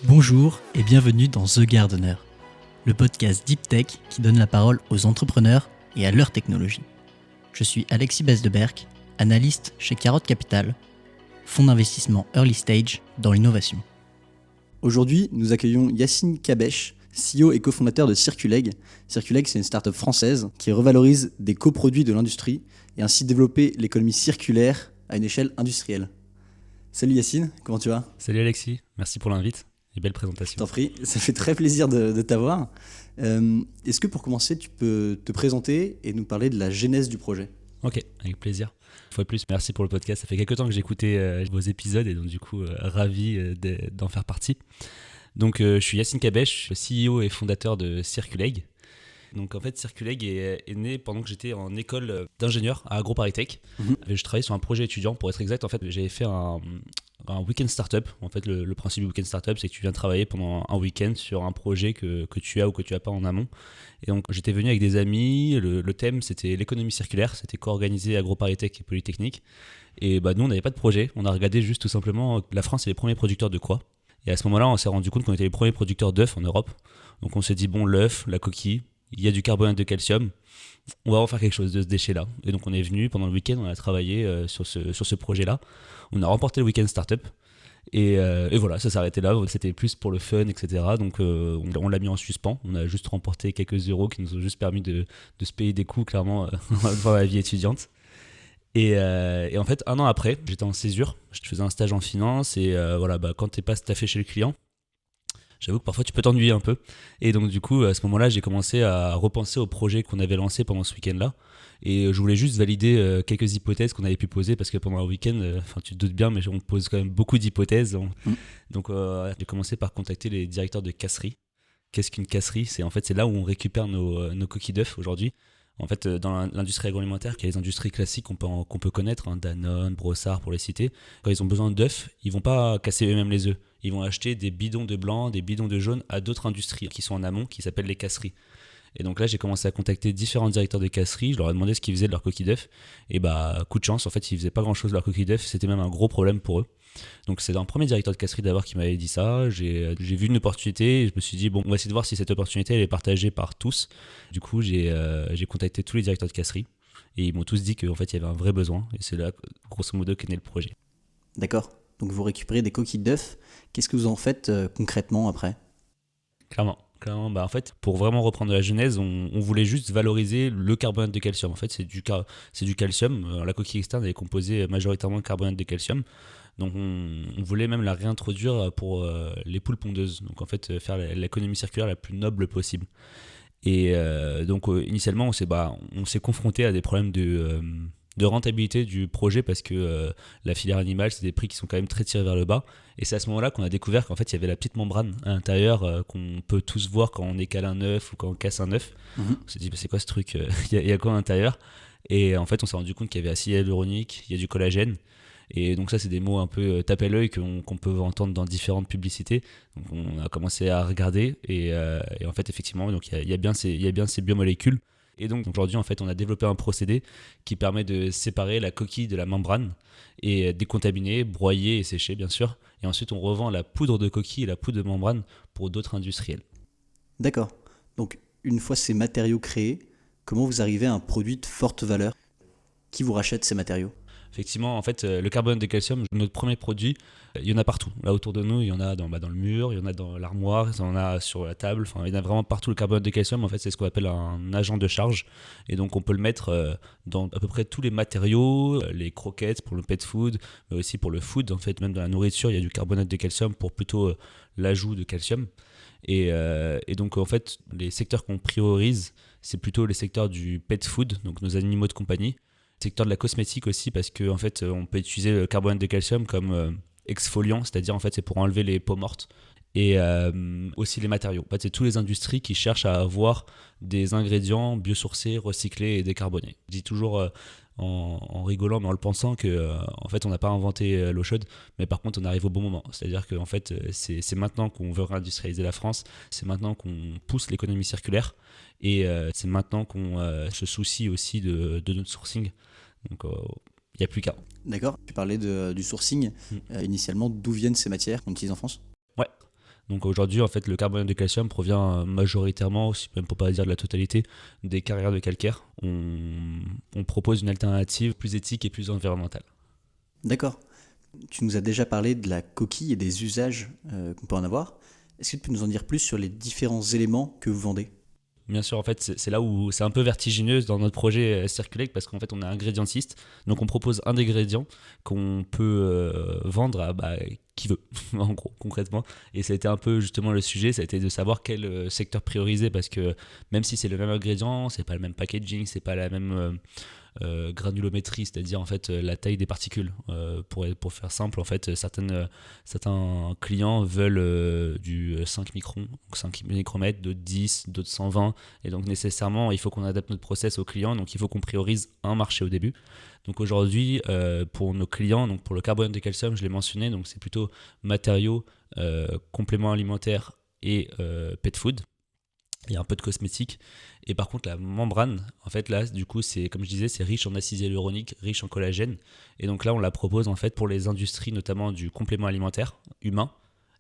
Bonjour et bienvenue dans The Gardener, le podcast Deep Tech qui donne la parole aux entrepreneurs et à leur technologie. Je suis Alexis Besdeberck, analyste chez Carotte Capital, fonds d'investissement early stage dans l'innovation. Aujourd'hui, nous accueillons Yacine Kabesh, CEO et cofondateur de Circuleg. Circuleg, c'est une start-up française qui revalorise des coproduits de l'industrie et ainsi développer l'économie circulaire à une échelle industrielle. Salut Yacine, comment tu vas ? Salut Alexis, merci pour l'invite et belle Je présentation. t'en prie, ça fait très plaisir de t'avoir. Est-ce que pour commencer, tu peux te présenter et nous parler de la genèse du projet ? Ok, avec plaisir. Une fois de plus, merci pour le podcast. Ça fait quelques temps que j'écoutais vos épisodes et donc du coup, ravi d'en faire partie. Donc je suis Yacine Kabesh, CEO et fondateur de Circuleg. Donc en fait, Circuleg est né pendant que j'étais en école d'ingénieur à AgroParisTech. Je travaillais sur un projet étudiant, pour être exact. En fait, j'avais fait un week-end startup. En fait, le principe du week-end startup, c'est que tu viens travailler pendant un week-end sur un projet que tu as ou que tu n'as pas en amont. Et donc, j'étais venu avec des amis. Le thème, c'était l'économie circulaire. C'était co-organisé AgroParisTech et Polytechnique. Et nous, on n'avait pas de projet. On a regardé juste tout simplement la France est les premiers producteurs de quoi. Et à ce moment-là, on s'est rendu compte qu'on était les premiers producteurs d'œufs en Europe. Donc, on s'est dit, bon, l'œuf, la coquille, il y a du carbonate de calcium, on va en faire quelque chose de ce déchet-là. Et donc on est venu pendant le week-end, on a travaillé sur ce projet-là. On a remporté le week-end startup. Et voilà, ça s'est arrêté là. C'était plus pour le fun, etc. Donc on l'a mis en suspens. On a juste remporté quelques euros qui nous ont juste permis de se payer des coûts, clairement, dans la vie étudiante. Et en fait, un an après, j'étais en césure. Je faisais un stage en finance. Et quand t'es pas staffé chez le client, j'avoue que parfois tu peux t'ennuyer un peu. Et donc du coup, à ce moment-là, j'ai commencé à repenser au projet qu'on avait lancé pendant ce week-end-là. Et je voulais juste valider quelques hypothèses qu'on avait pu poser parce que pendant un week-end, tu te doutes bien, mais on pose quand même beaucoup d'hypothèses. Donc j'ai commencé par contacter les directeurs de casserie. Qu'est-ce qu'une casserie ? C'est là où on récupère nos coquilles d'œufs aujourd'hui. En fait, dans l'industrie agroalimentaire, qui est les industries classiques qu'on peut connaître, Danone, Brossard pour les citer, quand ils ont besoin d'œufs, ils vont pas casser eux-mêmes les œufs. Ils vont acheter des bidons de blanc, des bidons de jaune à d'autres industries qui sont en amont, qui s'appellent les casseries. Et donc là, j'ai commencé à contacter différents directeurs de casseries. Je leur ai demandé ce qu'ils faisaient de leurs coquilles d'œufs. Et coup de chance, en fait, ils faisaient pas grand-chose de leurs coquilles d'œufs. C'était même un gros problème pour eux. Donc c'est un premier directeur de casserie d'abord qui m'avait dit ça. J'ai vu une opportunité et je me suis dit, bon, on va essayer de voir si cette opportunité elle est partagée par tous. Du coup, j'ai contacté tous les directeurs de casserie et ils m'ont tous dit qu'en fait, il y avait un vrai besoin. Et c'est là, grosso modo, qu'est né le projet. D'accord. Donc vous récupérez des coquilles d'œufs. Qu'est-ce que vous en faites concrètement après ? Clairement, en fait, pour vraiment reprendre la genèse, on voulait juste valoriser le carbonate de calcium. En fait, c'est du calcium. La coquille externe elle est composée majoritairement de carbonate de calcium. Donc on voulait même la réintroduire pour les poules pondeuses. Donc en fait, faire l'économie circulaire la plus noble possible. Et initialement, on s'est confronté à des problèmes de rentabilité du projet parce que la filière animale, c'est des prix qui sont quand même très tirés vers le bas. Et c'est à ce moment-là qu'on a découvert qu'en fait, il y avait la petite membrane à l'intérieur qu'on peut tous voir quand on écale un œuf ou quand on casse un œuf. On s'est dit, c'est quoi ce truc ? Il y a quoi à l'intérieur ? Et en fait, on s'est rendu compte qu'il y avait acide hyaluronique, il y a du collagène. Et donc ça, c'est des mots un peu tape à l'œil qu'on peut entendre dans différentes publicités. Donc on a commencé à regarder et en fait, effectivement, donc il y a bien ces biomolécules. Et donc aujourd'hui, en fait, on a développé un procédé qui permet de séparer la coquille de la membrane et décontaminer, broyer et sécher, bien sûr. Et ensuite, on revend la poudre de coquille et la poudre de membrane pour d'autres industriels. D'accord. Donc une fois ces matériaux créés, comment vous arrivez à un produit de forte valeur ? Qui vous rachète ces matériaux ? Effectivement, en fait, le carbonate de calcium, notre premier produit, il y en a partout. Là autour de nous, il y en a dans le mur, il y en a dans l'armoire, il y en a sur la table. Enfin, il y en a vraiment partout. Le carbonate de calcium, en fait, c'est ce qu'on appelle un agent de charge. Et donc, on peut le mettre dans à peu près tous les matériaux, les croquettes pour le pet food, mais aussi pour le food. En fait, même dans la nourriture, il y a du carbonate de calcium pour plutôt l'ajout de calcium. Et donc, en fait, les secteurs qu'on priorise, c'est plutôt les secteurs du pet food, donc nos animaux de compagnie. Secteur de la cosmétique aussi parce que en fait on peut utiliser le carbonate de calcium comme exfoliant, c'est-à-dire en fait c'est pour enlever les peaux mortes et aussi les matériaux. En fait, c'est toutes les industries qui cherchent à avoir des ingrédients biosourcés, recyclés et décarbonés. Je dis toujours en rigolant mais en le pensant que en fait on n'a pas inventé l'eau chaude, mais par contre on arrive au bon moment. C'est-à-dire que en fait c'est maintenant qu'on veut réindustrialiser la France, c'est maintenant qu'on pousse l'économie circulaire et c'est maintenant qu'on se soucie aussi de notre sourcing. Donc il n'y a plus qu'à. D'accord. Tu parlais du sourcing. Initialement, d'où viennent ces matières qu'on utilise en France ? Ouais. Donc aujourd'hui, en fait, le carbonate de calcium provient majoritairement, aussi même pour pas dire de la totalité, des carrières de calcaire. On propose une alternative plus éthique et plus environnementale. D'accord. Tu nous as déjà parlé de la coquille et des usages qu'on peut en avoir. Est-ce que tu peux nous en dire plus sur les différents éléments que vous vendez ? Bien sûr, en fait, c'est là où c'est un peu vertigineux dans notre projet Circulate parce qu'en fait, on est ingrédientiste. Donc, on propose un ingrédient qu'on peut vendre à qui veut, en gros, concrètement. Et ça a été un peu justement le sujet, ça a été de savoir quel secteur prioriser parce que même si c'est le même ingrédient, c'est pas le même packaging, c'est pas la même granulométrie, c'est-à-dire en fait la taille des particules. Pour faire simple, en fait, certains clients veulent du 5 microns, donc 5 micromètres, d'autres 10, d'autres 120. Et donc nécessairement, il faut qu'on adapte notre process aux clients, donc il faut qu'on priorise un marché au début. Donc aujourd'hui, pour nos clients, donc pour le carbonate de calcium, je l'ai mentionné, donc c'est plutôt matériaux, compléments alimentaires et pet food. Il y a un peu de cosmétiques. Et par contre, la membrane, en fait, là, du coup, c'est, comme je disais, c'est riche en acide hyaluronique, riche en collagène. Et donc là, on la propose, en fait, pour les industries, notamment du complément alimentaire, humain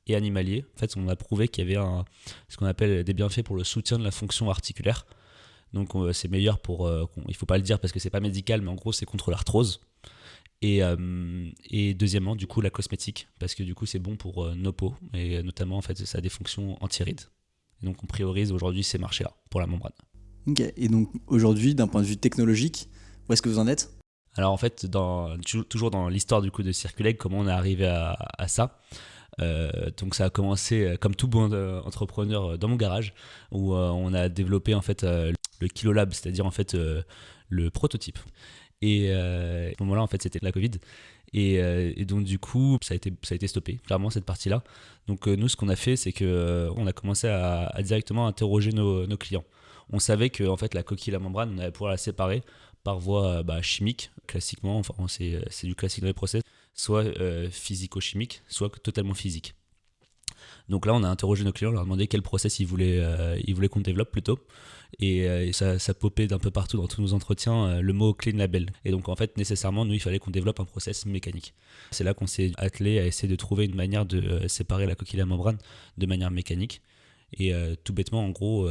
et animalier. En fait, on a prouvé qu'il y avait ce qu'on appelle des bienfaits pour le soutien de la fonction articulaire. Donc, c'est meilleur pour... il ne faut pas le dire parce que c'est pas médical, mais en gros, c'est contre l'arthrose. Et deuxièmement, du coup, la cosmétique, parce que du coup, c'est bon pour nos peaux. Et notamment, en fait, ça a des fonctions anti-rides. Et donc, on priorise aujourd'hui ces marchés-là pour la membrane. Ok. Et donc, aujourd'hui, d'un point de vue technologique, où est-ce que vous en êtes ? Alors, en fait, toujours dans l'histoire du coup de Circulate, comment on est arrivé à ça. Donc, ça a commencé comme tout bon entrepreneur dans mon garage, où on a développé en fait le Kilolab, c'est-à-dire en fait le prototype. Et à ce moment-là, en fait, c'était la Covid. Et donc, du coup, ça a été stoppé, clairement, cette partie-là. Donc, nous, ce qu'on a fait, c'est qu'on a commencé à directement interroger nos clients. On savait que en fait, la coquille et la membrane, on allait pouvoir la séparer par voie chimique, classiquement. Enfin, c'est du classique dans les process, soit physico-chimique, soit totalement physique. Donc là, on a interrogé nos clients, on leur a demandé quel process ils voulaient qu'on développe plutôt. Et ça popait d'un peu partout dans tous nos entretiens le mot clean label. Et donc en fait, nécessairement, nous, il fallait qu'on développe un process mécanique. C'est là qu'on s'est attelé à essayer de trouver une manière de séparer la coquille et la membrane de manière mécanique. Et tout bêtement, en gros,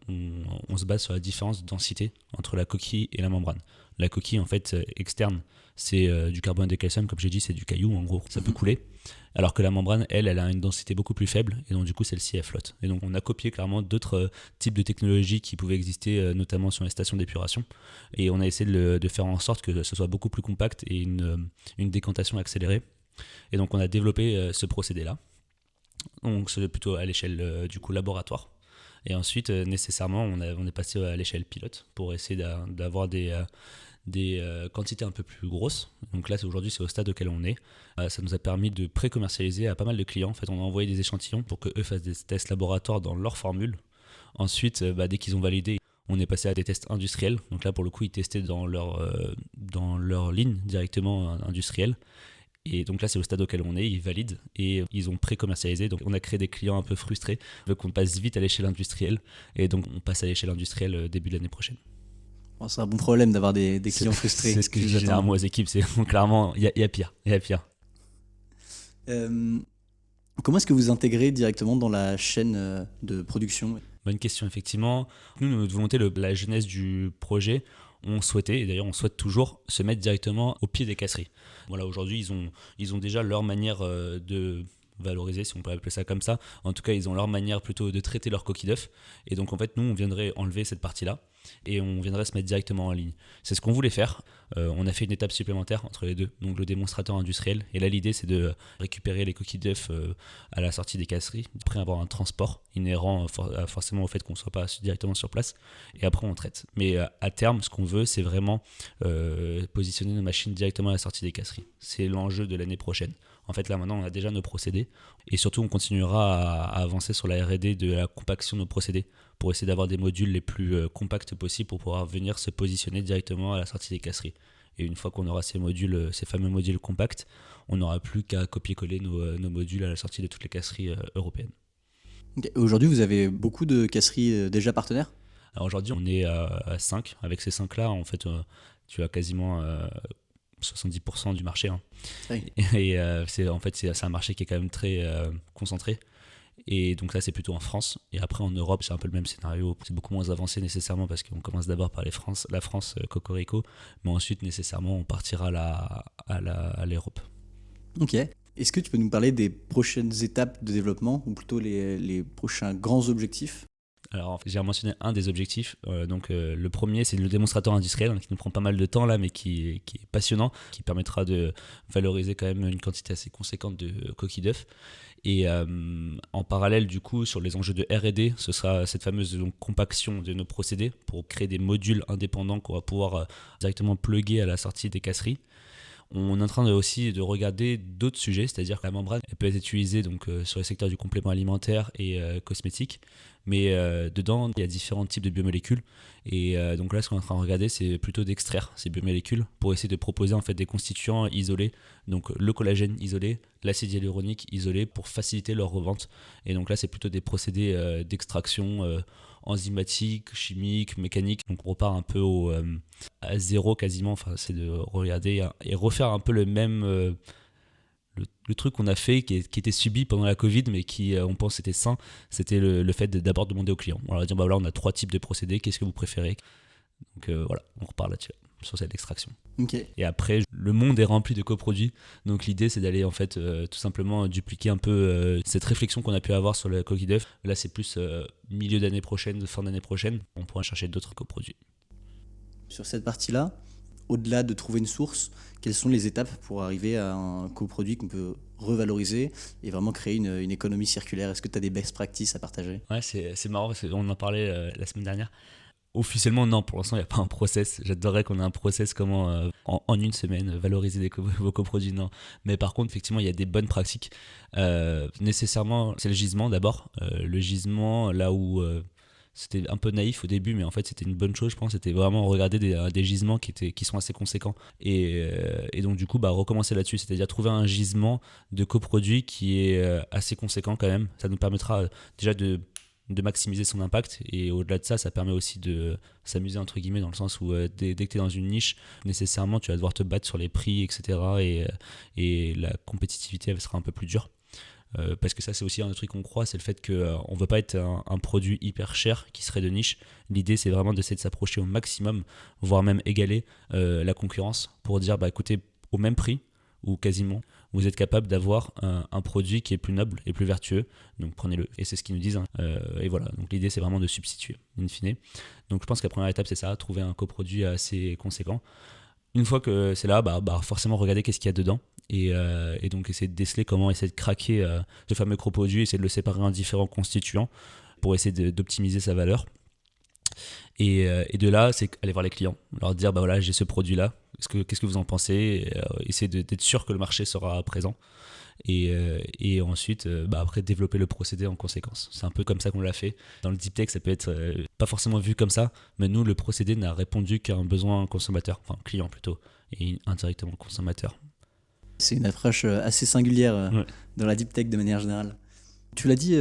on se base sur la différence de densité entre la coquille et la membrane. La coquille, en fait, externe, c'est du carbonate de calcium, comme j'ai dit, c'est du caillou, en gros, ça peut couler. Alors que la membrane, elle a une densité beaucoup plus faible, et donc du coup, celle-ci, elle flotte. Et donc, on a copié clairement d'autres types de technologies qui pouvaient exister, notamment sur les stations d'épuration. Et on a essayé de faire en sorte que ce soit beaucoup plus compact et une décantation accélérée. Et donc, on a développé ce procédé-là. Donc c'est plutôt à l'échelle du coup laboratoire. Et ensuite, nécessairement, on est passé à l'échelle pilote pour essayer d'avoir des quantités un peu plus grosses. Donc là, aujourd'hui, c'est au stade auquel on est. Ça nous a permis de pré-commercialiser à pas mal de clients. En fait, on a envoyé des échantillons pour qu'eux fassent des tests laboratoires dans leur formule. Ensuite, dès qu'ils ont validé, on est passé à des tests industriels. Donc là, pour le coup, ils testaient dans leur ligne directement industrielle. Et donc là, c'est au stade auquel on est, ils valident et ils ont pré-commercialisé. Donc on a créé des clients un peu frustrés, veut qu'on passe vite à l'échelle industrielle. Et donc on passe à l'échelle industrielle début de l'année prochaine. Bon, c'est un bon problème d'avoir des clients frustrés. C'est ce que je dis généralement aux équipes, c'est clairement, il y a pire. Comment est-ce que vous intégrez directement dans la chaîne de production ? Bonne question, effectivement. Nous, notre volonté, la jeunesse du projet, on souhaitait, et d'ailleurs on souhaite toujours, se mettre directement au pied des casseries. Voilà, aujourd'hui, ils ont déjà leur manière de valoriser, si on peut appeler ça comme ça. En tout cas, ils ont leur manière plutôt de traiter leurs coquilles d'œufs. Et donc, en fait, nous, on viendrait enlever cette partie-là et on viendrait se mettre directement en ligne. C'est ce qu'on voulait faire. On a fait une étape supplémentaire entre les deux, donc le démonstrateur industriel. Et là, l'idée, c'est de récupérer les coquilles d'œufs à la sortie des casseries, après avoir un transport inhérent forcément au fait qu'on ne soit pas directement sur place. Et après, on traite. Mais à terme, ce qu'on veut, c'est vraiment positionner nos machines directement à la sortie des casseries. C'est l'enjeu de l'année prochaine. En fait, là, maintenant, on a déjà nos procédés. Et surtout, on continuera à avancer sur la R&D de la compaction de nos procédés pour essayer d'avoir des modules les plus compacts possibles pour pouvoir venir se positionner directement à la sortie des casseries. Et une fois qu'on aura ces fameux modules compacts, on n'aura plus qu'à copier-coller nos modules à la sortie de toutes les casseries européennes. Okay. Aujourd'hui, vous avez beaucoup de casseries déjà partenaires ? Alors aujourd'hui, on est à 5. Avec ces 5-là, en fait, tu as quasiment 70% du marché. Hein. Oui. Et c'est un marché qui est quand même très concentré. Et donc là, c'est plutôt en France. Et après, en Europe, c'est un peu le même scénario. C'est beaucoup moins avancé nécessairement parce qu'on commence d'abord par la France, Cocorico. Mais ensuite, nécessairement, on partira à l'Europe. Ok. Est-ce que tu peux nous parler des prochaines étapes de développement ou plutôt les prochains grands objectifs? Alors, j'ai mentionné un des objectifs. Le premier, c'est le démonstrateur industriel qui nous prend pas mal de temps là, mais qui est passionnant, qui permettra de valoriser quand même une quantité assez conséquente de coquilles d'œufs. Et en parallèle, du coup, sur les enjeux de R&D, ce sera cette fameuse compaction de nos procédés pour créer des modules indépendants qu'on va pouvoir directement plugger à la sortie des casseries. On est en train aussi de regarder d'autres sujets, c'est-à-dire que la membrane elle peut être utilisée sur le secteur du complément alimentaire et cosmétique, mais dedans il y a différents types de biomolécules et donc là ce qu'on est en train de regarder c'est plutôt d'extraire ces biomolécules pour essayer de proposer en fait des constituants isolés, donc le collagène isolé, l'acide hyaluronique isolé pour faciliter leur revente. Et donc là c'est plutôt des procédés d'extraction enzymatiques, chimiques, mécaniques. Donc on repart un peu à zéro quasiment. Enfin, c'est de regarder et refaire un peu le même le truc qu'on a fait qui était subi pendant la Covid, mais qui on pense était sain. C'était le fait d'abord demander aux clients. On leur dire voilà, on a 3 types de procédés. Qu'est-ce que vous préférez? Donc voilà, on repart là-dessus sur cette extraction. Okay. Et après, le monde est rempli de coproduits. Donc l'idée, c'est d'aller en fait tout simplement dupliquer un peu cette réflexion qu'on a pu avoir sur la coquille d'œuf. Là, c'est plus milieu d'année prochaine, fin d'année prochaine. On pourra chercher d'autres coproduits. Sur cette partie-là, au-delà de trouver une source, quelles sont les étapes pour arriver à un coproduit qu'on peut revaloriser et vraiment créer une économie circulaire? Est-ce que tu as des best practices à partager? Ouais, c'est marrant parce qu'on en parlait la semaine dernière. Officiellement, non, pour l'instant, il n'y a pas un process. J'adorerais qu'on ait un process comment en une semaine valoriser vos coproduits, non. Mais par contre, effectivement, il y a des bonnes pratiques. Nécessairement, c'est le gisement d'abord. Le gisement, là où c'était un peu naïf au début, mais en fait, c'était une bonne chose, je pense. C'était vraiment regarder des gisements qui sont assez conséquents. Et donc, du coup, recommencer là-dessus. C'est-à-dire trouver un gisement de coproduits qui est assez conséquent quand même. Ça nous permettra déjà de maximiser son impact, et au-delà de ça, ça permet aussi de s'amuser entre guillemets, dans le sens où dès que tu es dans une niche, nécessairement tu vas devoir te battre sur les prix, etc. Et la compétitivité elle sera un peu plus dure. Parce que ça, c'est aussi un truc qu'on croit, c'est le fait qu'on ne veut pas être un produit hyper cher qui serait de niche. L'idée, c'est vraiment d'essayer de s'approcher au maximum, voire même égaler la concurrence, pour dire écoutez, au même prix ou quasiment, vous êtes capable d'avoir un produit qui est plus noble et plus vertueux, donc prenez-le. Et c'est ce qu'ils nous disent. Et voilà, donc l'idée c'est vraiment de substituer, in fine. Donc je pense que la première étape c'est ça, trouver un coproduit assez conséquent. Une fois que c'est là, forcément regarder qu'est-ce qu'il y a dedans, et donc essayer de déceler comment essayer de craquer ce fameux coproduit, essayer de le séparer en différents constituants pour essayer d'optimiser sa valeur. Et de là, c'est aller voir les clients, leur dire voilà, j'ai ce produit-là, qu'est-ce que vous en pensez? Essayer d'être sûr que le marché sera présent. Et ensuite, après, développer le procédé en conséquence. C'est un peu comme ça qu'on l'a fait. Dans le deep tech, ça peut être pas forcément vu comme ça, mais nous, le procédé n'a répondu qu'à un besoin consommateur, enfin client plutôt, et indirectement consommateur. C'est une approche assez singulière dans la deep tech de manière générale. Tu l'as dit,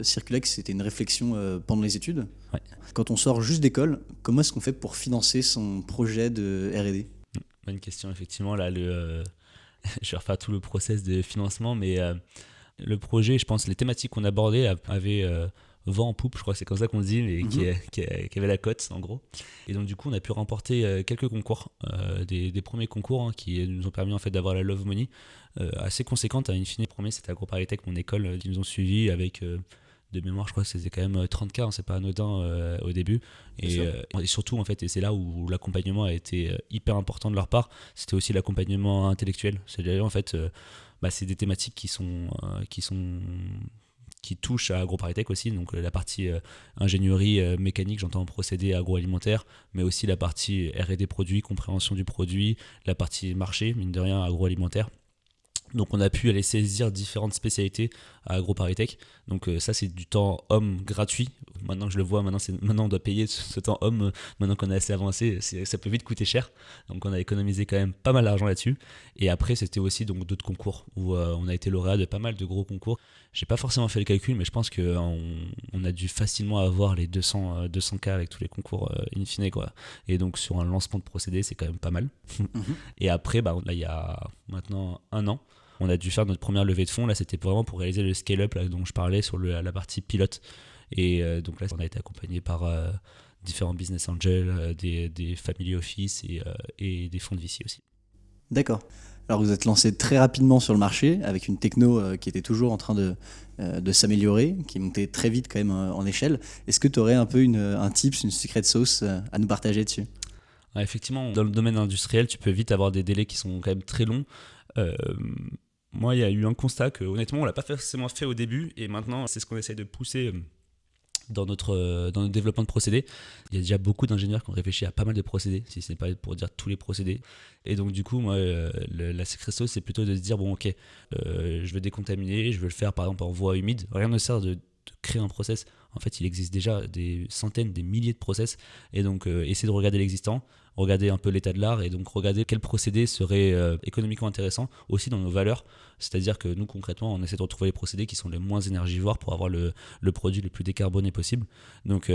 Circulex, c'était une réflexion pendant les études. Ouais. Quand on sort juste d'école, comment est-ce qu'on fait pour financer son projet de R&D? Bonne question, effectivement. Là, je vais refaire tout le process de financement, mais le projet, je pense, les thématiques qu'on abordait avaient vent en poupe, je crois que c'est comme ça qu'on dit, mais qui avait la cote, en gros. Et donc, du coup, on a pu remporter quelques concours, des premiers concours qui nous ont permis en fait d'avoir la Love Money assez conséquente. In fine, le premier, c'était AgroParisTech, mon école, qui nous ont suivis avec... de mémoire, je crois que c'était quand même 30K, c'est pas anodin au début. Et surtout, en fait, et c'est là où l'accompagnement a été hyper important de leur part, c'était aussi l'accompagnement intellectuel. C'est-à-dire, en fait, c'est des thématiques qui touchent à AgroParisTech aussi, donc la partie ingénierie mécanique, j'entends procédés agroalimentaires, mais aussi la partie R&D produit, compréhension du produit, la partie marché, mine de rien, agroalimentaire. Donc on a pu aller saisir différentes spécialités à AgroParisTech. Donc ça, c'est du temps homme gratuit. Maintenant que je le vois, maintenant on doit payer ce temps homme. Maintenant qu'on est assez avancé, ça peut vite coûter cher. Donc on a économisé quand même pas mal d'argent là-dessus. Et après, c'était aussi donc d'autres concours où on a été lauréat de pas mal de gros concours. J'ai pas forcément fait le calcul, mais je pense qu'on a dû facilement avoir les 200K avec tous les concours in fine, quoi. Et donc sur un lancement de procédé, c'est quand même pas mal. Et après, là, il y a maintenant 1 an, On a dû faire notre première levée de fonds. Là, c'était vraiment pour réaliser le scale-up là, dont je parlais sur la partie pilote. Et donc là, on a été accompagné par différents business angels, des family office et des fonds de VC aussi. D'accord. Alors vous êtes lancé très rapidement sur le marché avec une techno qui était toujours en train de s'améliorer, qui montait très vite quand même en échelle. Est-ce que tu aurais un peu un tips, une secret sauce à nous partager dessus ? Ouais, effectivement, dans le domaine industriel, tu peux vite avoir des délais qui sont quand même très longs. Moi, il y a eu un constat que honnêtement, on ne l'a pas forcément fait au début et maintenant, c'est ce qu'on essaie de pousser dans notre développement de procédés. Il y a déjà beaucoup d'ingénieurs qui ont réfléchi à pas mal de procédés, si ce n'est pas pour dire tous les procédés. Et donc du coup, moi, la secret sauce, c'est plutôt de se dire, bon ok, je veux décontaminer, je veux le faire par exemple en voie humide. Rien ne sert de créer un process. En fait, il existe déjà des centaines, des milliers de process. Et donc, essayer de regarder l'existant, regarder un peu l'état de l'art et donc regarder quel procédé serait économiquement intéressant aussi dans nos valeurs. C'est-à-dire que nous, concrètement, on essaie de retrouver les procédés qui sont les moins énergivores pour avoir le produit le plus décarboné possible. Donc,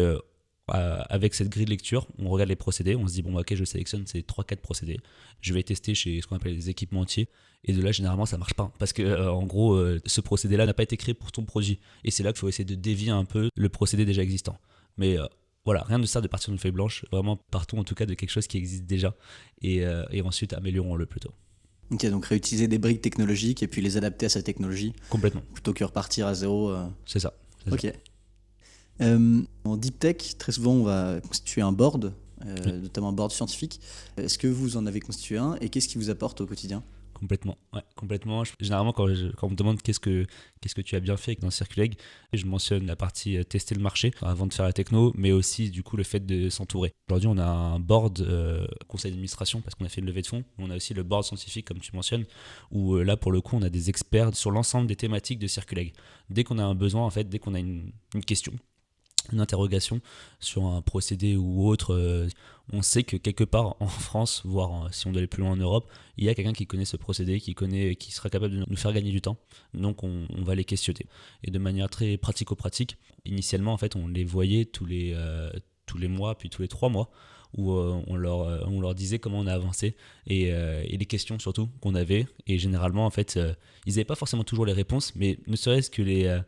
avec cette grille de lecture, on regarde les procédés, on se dit, bon, ok, je sélectionne ces 3-4 procédés, je vais tester chez ce qu'on appelle les équipementiers, et de là, généralement, ça marche pas, parce que en gros, ce procédé-là n'a pas été créé pour ton produit, et c'est là qu'il faut essayer de dévier un peu le procédé déjà existant. Mais voilà, rien ne sert de partir d'une feuille blanche, vraiment partons en tout cas de quelque chose qui existe déjà, et ensuite améliorons-le plutôt. Ok, donc réutiliser des briques technologiques et puis les adapter à sa technologie. Complètement. Plutôt que repartir à zéro. C'est ça. Ok. En deep tech, très souvent, on va constituer un board, notamment un board scientifique. Est-ce que vous en avez constitué un et qu'est-ce qui vous apporte au quotidien ? Complètement, ouais, complètement. Généralement, quand on me demande qu'est-ce que tu as bien fait dans Circuleg, je mentionne la partie tester le marché avant de faire la techno, mais aussi du coup le fait de s'entourer. Aujourd'hui, on a un board conseil d'administration parce qu'on a fait une levée de fonds. On a aussi le board scientifique, comme tu mentionnes, où là, pour le coup, on a des experts sur l'ensemble des thématiques de Circuleg. Dès qu'on a un besoin, en fait, dès qu'on a une question, une interrogation sur un procédé ou autre, on sait que quelque part en France, voire si on doit aller plus loin en Europe, il y a quelqu'un qui connaît ce procédé, qui sera capable de nous faire gagner du temps. Donc on va les questionner. Et de manière très pratico-pratique, initialement en fait on les voyait tous les mois, puis tous les 3 mois, où on leur disait comment on a avancé et les questions surtout qu'on avait. Et généralement en fait ils n'avaient pas forcément toujours les réponses, mais ne serait-ce que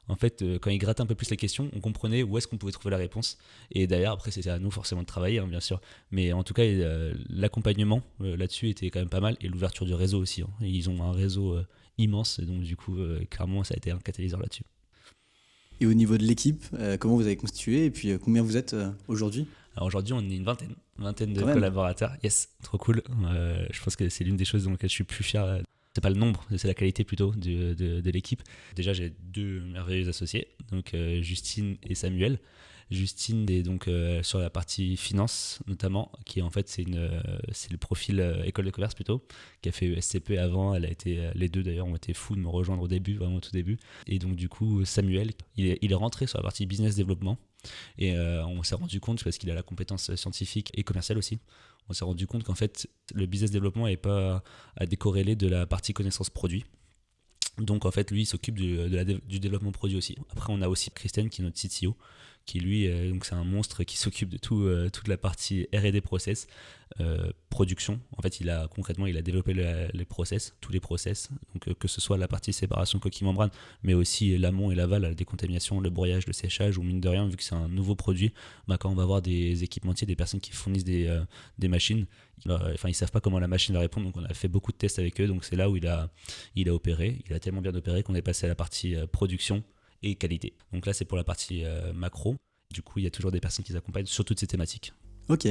en fait, quand ils grattaient un peu plus les questions, on comprenait où est-ce qu'on pouvait trouver la réponse. Et d'ailleurs, après, c'était à nous forcément de travailler, hein, bien sûr. Mais en tout cas, l'accompagnement là-dessus était quand même pas mal. Et l'ouverture du réseau aussi. Hein. Ils ont un réseau immense. Et donc, du coup, clairement, ça a été un catalyseur là-dessus. Et au niveau de l'équipe, comment vous avez constitué et puis combien vous êtes aujourd'hui ? Alors aujourd'hui, on est une vingtaine de Quand même. collaborateurs. Yes, trop cool. Je pense que c'est l'une des choses dont je suis plus fier. C'est pas le nombre, c'est la qualité plutôt de l'équipe. Déjà, j'ai 2 merveilleux associés, donc Justine et Samuel. Justine est donc sur la partie finance notamment, qui en fait c'est le profil école de commerce plutôt, qui a fait ESCP avant. Elle a été, les deux d'ailleurs ont été fous de me rejoindre au début, vraiment au tout début. Et donc du coup Samuel, il est rentré sur la partie business développement. Et on s'est rendu compte, parce qu'il a la compétence scientifique et commerciale aussi, on s'est rendu compte qu'en fait le business développement n'est pas à décorréler de la partie connaissance produit. Donc en fait lui il s'occupe du développement produit aussi. Après on a aussi Christian qui est notre CTO, qui lui donc c'est un monstre qui s'occupe de toute la partie R&D process, production. En fait il a développé les process, tous les process, donc que ce soit la partie séparation coquille membrane, mais aussi l'amont et l'aval, la décontamination, le broyage, le séchage, ou mine de rien vu que c'est un nouveau produit, quand on va avoir des équipementiers, des personnes qui fournissent des machines, ils savent pas comment la machine va répondre, donc on a fait beaucoup de tests avec eux. Donc c'est là où il a opéré, il a tellement bien opéré qu'on est passé à la partie production et qualité. Donc là c'est pour la partie macro. Du coup il y a toujours des personnes qui les accompagnent sur toutes ces thématiques. Ok.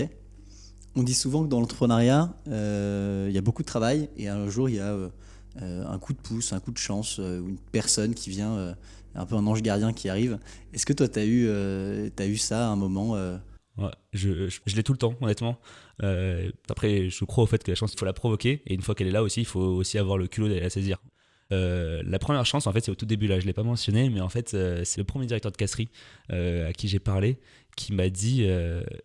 On dit souvent que dans l'entrepreneuriat, il y a beaucoup de travail et un jour il y a un coup de pouce, un coup de chance, une personne qui vient, un peu un ange gardien qui arrive. Est-ce que toi t'as eu ça à un moment Ouais, je l'ai tout le temps, honnêtement. Après, je crois au fait que la chance, il faut la provoquer. Et une fois qu'elle est là aussi, il faut aussi avoir le culot d'aller la saisir. La première chance, en fait, c'est au tout début. Là, je ne l'ai pas mentionné, mais en fait, c'est le premier directeur de casserie à qui j'ai parlé qui m'a dit,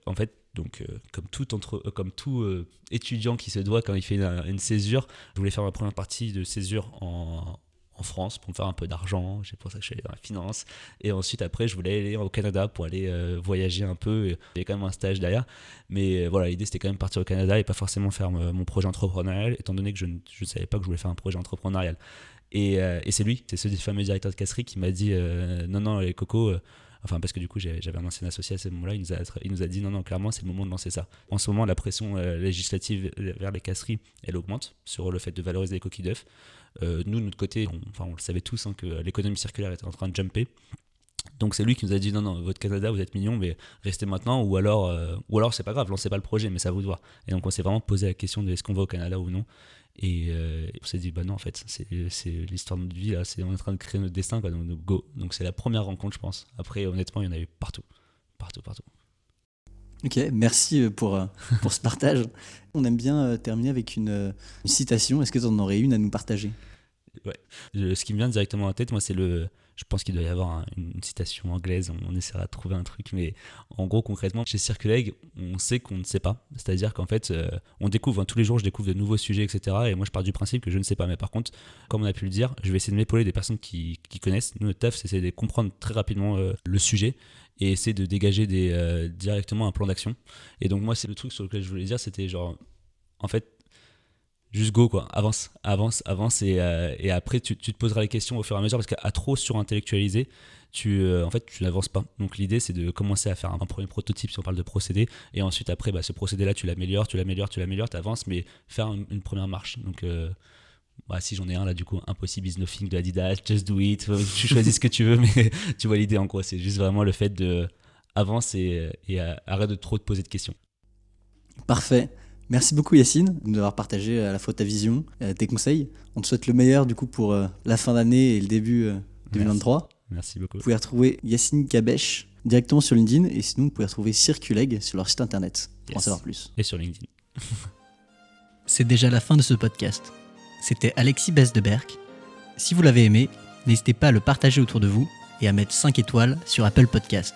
en fait, donc, comme tout étudiant qui se doit quand il fait une césure, je voulais faire ma première partie de césure en en France pour me faire un peu d'argent. C'est pour ça que je suis allé dans la finance. Et ensuite, après, je voulais aller au Canada pour aller voyager un peu. Il y avait quand même un stage derrière. Mais voilà, l'idée, c'était quand même partir au Canada et pas forcément faire mon projet entrepreneurial, étant donné que je ne savais pas que je voulais faire un projet entrepreneurial. Et c'est ce fameux directeur de casserie qui m'a dit non, les cocos. Enfin, parce que du coup, j'avais un ancien associé à ce moment-là, il nous a dit non, clairement, c'est le moment de lancer ça. En ce moment, la pression législative vers les casseries, elle augmente sur le fait de valoriser les coquilles d'œufs. Nous, de notre côté, on le savait tous, que l'économie circulaire était en train de jumper. Donc c'est lui qui nous a dit non, votre Canada, vous êtes mignons, mais restez maintenant, ou alors c'est pas grave, lancez pas le projet, mais ça vous de voir. Et donc on s'est vraiment posé la question de est-ce qu'on va au Canada ou non. Et on s'est dit non, en fait, c'est l'histoire de notre vie, là, on est en train de créer notre destin, quoi, donc go. Donc c'est la première rencontre, je pense. Après, honnêtement, il y en a eu partout. Ok, merci pour ce partage. On aime bien terminer avec une citation. Est-ce que tu en aurais une à nous partager ? Ouais. Ce qui me vient directement en tête, moi, je pense qu'il doit y avoir une citation anglaise, on essaiera de trouver un truc, mais en gros, concrètement, chez Circuleg, on sait qu'on ne sait pas. C'est-à-dire qu'en fait, on découvre, tous les jours, je découvre de nouveaux sujets, etc. Et moi, je pars du principe que je ne sais pas. Mais par contre, comme on a pu le dire, je vais essayer de m'épauler des personnes qui connaissent. Nous, notre taf, c'est essayer de comprendre très rapidement le sujet et essayer de dégager directement un plan d'action. Et donc, moi, c'est le truc sur lequel je voulais dire, c'était genre, en fait, juste go, quoi, avance et après tu te poseras les questions au fur et à mesure, parce qu'à trop surintellectualiser tu n'avances pas. Donc l'idée, c'est de commencer à faire un premier prototype si on parle de procédé, et ensuite après ce procédé là tu l'améliores, t'avances, mais faire une première marche. Donc si j'en ai un là, du coup, Impossible is nothing de Adidas, just do it, tu choisis ce que tu veux, mais tu vois l'idée en gros, c'est juste vraiment le fait de avance et arrête de trop te poser de questions. Parfait. Merci beaucoup Yacine de nous avoir partagé à la fois ta vision, tes conseils. On te souhaite le meilleur du coup pour la fin d'année et le début 2023. Merci beaucoup. Vous pouvez retrouver Yacine Kabesh directement sur LinkedIn, et sinon vous pouvez retrouver Circuleg sur leur site internet pour en savoir plus. Et sur LinkedIn. C'est déjà la fin de ce podcast. C'était Alexis Besdeberg. Si vous l'avez aimé, n'hésitez pas à le partager autour de vous et à mettre 5 étoiles sur Apple Podcast.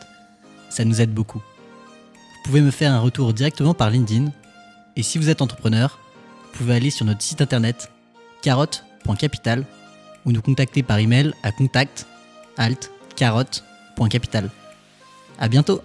Ça nous aide beaucoup. Vous pouvez me faire un retour directement par LinkedIn. Et si vous êtes entrepreneur, vous pouvez aller sur notre site internet carotte.capital ou nous contacter par email à contact@carotte.capital. À bientôt!